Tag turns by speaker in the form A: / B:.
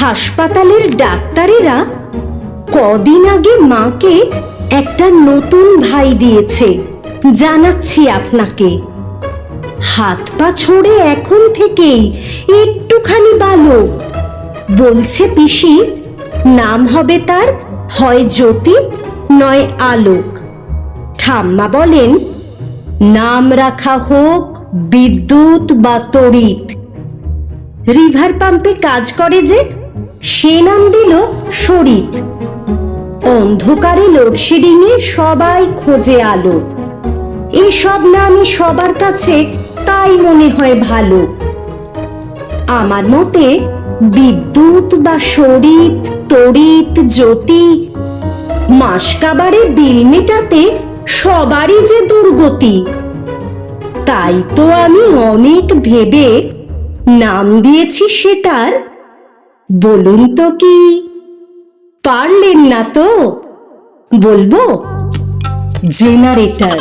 A: হাসপাতালের ডাক্তারেরা কদিন আগে মাকে একটা নতুন ভাই দিয়েছে, জানাচ্ছি আপনাকে। হাত পা ছড়ে এখন থেকেই একটুখানি বালক। বলছে পিসি নাম হবে তার হয় জ্যোতি নয় আলোক। ঠাম্মা বলেন নাম রাখা হোক বিদ্যুৎ বা তড়িৎ। রিভার পাম্পে কাজ করে যে, সে নাম দিল শরিত। অন্ধকারে লোডশেডিং এ সবাই খোঁজে আলো। এইসব নামই সবার কাছে তাই মনে হয় ভালো। আমার মতে বিদ্যুৎ বা শরিত, তড়িৎ, জ্যোতি মাসকাবারে বিল মেটাতে সবারই যে দুর্গতি। তাই তো আমি অনেক ভেবে নাম দিয়েছি সেটার। বলুন তো কি পারলেন না তো? বলবো জেনারেটর।